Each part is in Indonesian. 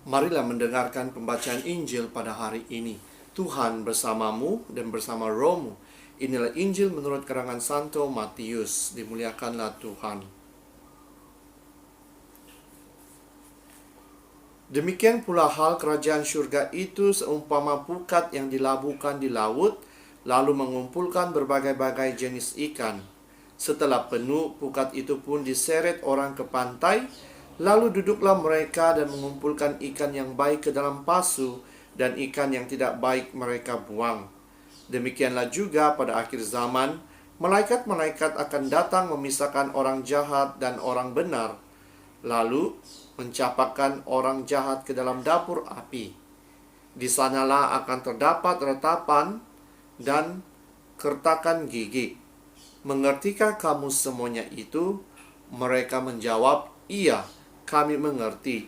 Marilah mendengarkan pembacaan Injil pada hari ini. Tuhan bersamamu dan bersama rohmu. Inilah Injil menurut karangan Santo Matius. Dimuliakanlah Tuhan. Demikian pula hal kerajaan surga itu seumpama pukat yang dilabuhkan di laut, lalu mengumpulkan berbagai-bagai jenis ikan. Setelah penuh, pukat itu pun diseret orang ke pantai, lalu duduklah mereka dan mengumpulkan ikan yang baik ke dalam pasu, dan ikan yang tidak baik mereka buang. Demikianlah juga pada akhir zaman, malaikat-malaikat akan datang memisahkan orang jahat dan orang benar, lalu mencampakkan orang jahat ke dalam dapur api. Di sanalah akan terdapat ratapan dan kertakan gigi. Mengertikah kamu semuanya itu? Mereka menjawab, iya, kami mengerti.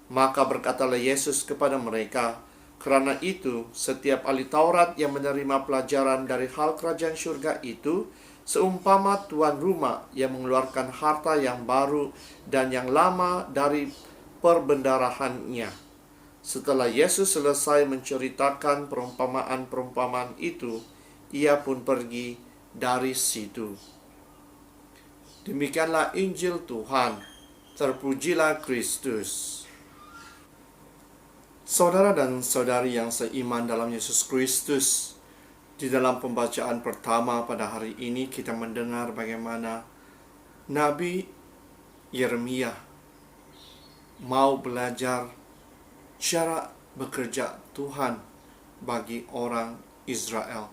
Maka berkatalah Yesus kepada mereka, karena itu setiap ahli Taurat yang menerima pelajaran dari hal kerajaan surga itu seumpama tuan rumah yang mengeluarkan harta yang baru dan yang lama dari perbendarahannya. Setelah Yesus selesai menceritakan perumpamaan-perumpamaan itu, ia pun pergi dari situ. Demikianlah Injil Tuhan. Terpujilah Kristus. Saudara dan saudari yang seiman dalam Yesus Kristus, di dalam pembacaan pertama pada hari ini kita mendengar bagaimana Nabi Yeremia mau belajar cara bekerja Tuhan bagi orang Israel.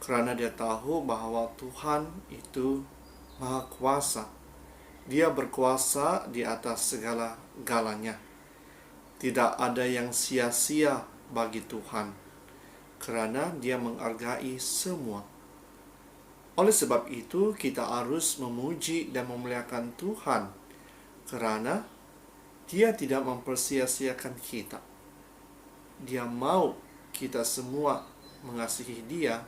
Karena dia tahu bahwa Tuhan itu Maha Kuasa. Dia berkuasa di atas segala-galanya. Tidak ada yang sia-sia bagi Tuhan, karena dia menghargai semua. Oleh sebab itu, kita harus memuji dan memuliakan Tuhan, karena dia tidak mempersia-siakan kita. Dia mau kita semua mengasihi dia,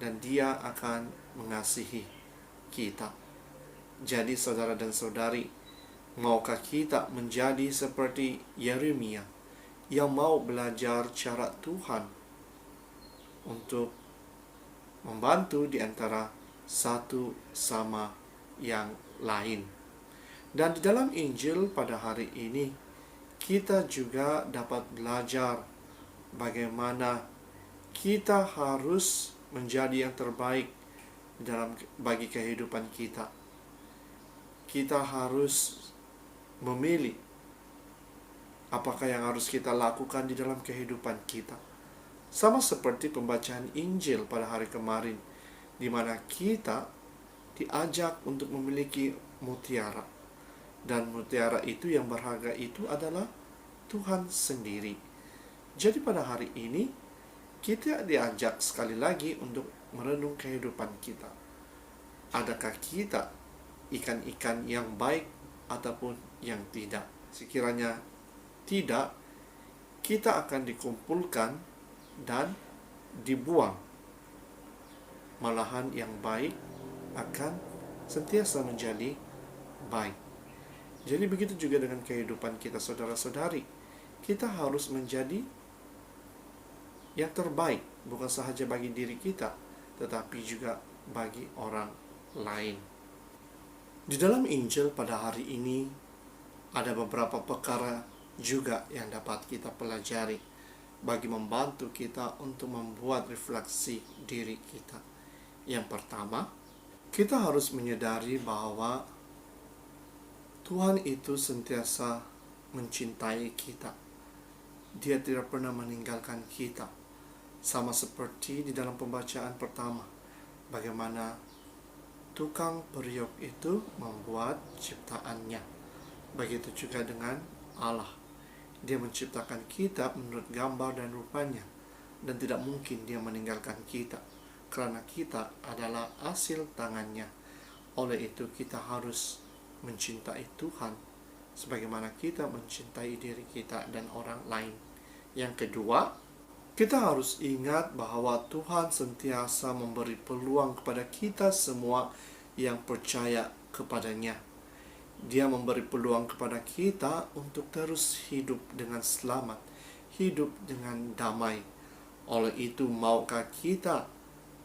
dan dia akan mengasihi kita. Jadi saudara dan saudari, maukah kita menjadi seperti Yeremia yang mau belajar cara Tuhan untuk membantu di antara satu sama yang lain? Dan di dalam Injil pada hari ini kita juga dapat belajar bagaimana kita harus menjadi yang terbaik bagi kehidupan kita. Kita harus memilih apakah yang harus kita lakukan di dalam kehidupan kita. Sama seperti pembacaan Injil pada hari kemarin, di mana kita diajak untuk memiliki mutiara. Dan mutiara itu yang berharga itu adalah Tuhan sendiri. Jadi pada hari ini kita diajak sekali lagi untuk merenung kehidupan kita. Adakah kita ikan-ikan yang baik ataupun yang tidak? Sekiranya tidak, kita akan dikumpulkan dan dibuang. Malahan yang baik akan sentiasa menjadi baik. Jadi begitu juga dengan kehidupan kita, saudara-saudari. Kita harus menjadi yang terbaik, bukan sahaja bagi diri kita, tetapi juga bagi orang lain. Di dalam Injil pada hari ini ada beberapa perkara juga yang dapat kita pelajari bagi membantu kita untuk membuat refleksi diri kita. Yang pertama, kita harus menyadari bahwa Tuhan itu sentiasa mencintai kita. Dia tidak pernah meninggalkan kita. Sama seperti di dalam pembacaan pertama, bagaimana tukang periuk itu membuat ciptaannya. Begitu juga dengan Allah. Dia menciptakan kita menurut gambar dan rupanya, dan tidak mungkin dia meninggalkan kita, karena kita adalah hasil tangannya. Oleh itu kita harus mencintai Tuhan sebagaimana kita mencintai diri kita dan orang lain. Yang kedua, kita harus ingat bahwa Tuhan sentiasa memberi peluang kepada kita semua yang percaya kepadanya. Dia memberi peluang kepada kita untuk terus hidup dengan selamat, hidup dengan damai. Oleh itu, maukah kita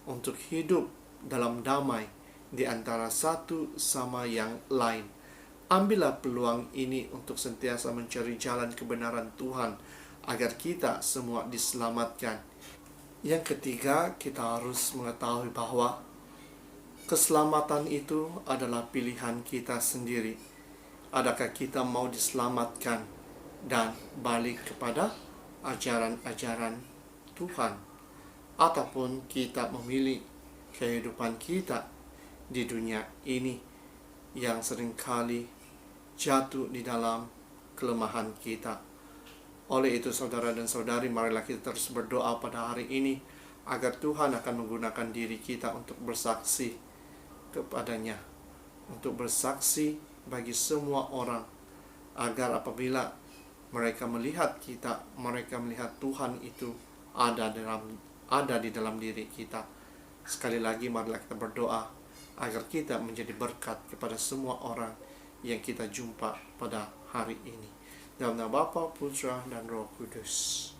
untuk hidup dalam damai di antara satu sama yang lain? Ambillah peluang ini untuk sentiasa mencari jalan kebenaran Tuhan, agar kita semua diselamatkan. Yang ketiga, kita harus mengetahui bahwa keselamatan itu adalah pilihan kita sendiri. Adakah kita mau diselamatkan dan balik kepada ajaran-ajaran Tuhan, ataupun kita memilih kehidupan kita di dunia ini yang seringkali jatuh di dalam kelemahan kita. Oleh itu, saudara dan saudari, marilah kita terus berdoa pada hari ini agar Tuhan akan menggunakan diri kita untuk bersaksi kepadanya, untuk bersaksi bagi semua orang, agar apabila mereka melihat kita, mereka melihat Tuhan itu ada di dalam diri kita. Sekali lagi, marilah kita berdoa agar kita menjadi berkat kepada semua orang yang kita jumpa pada hari ini. Dalam nama Bapa, Putra, dan Roh Kudus.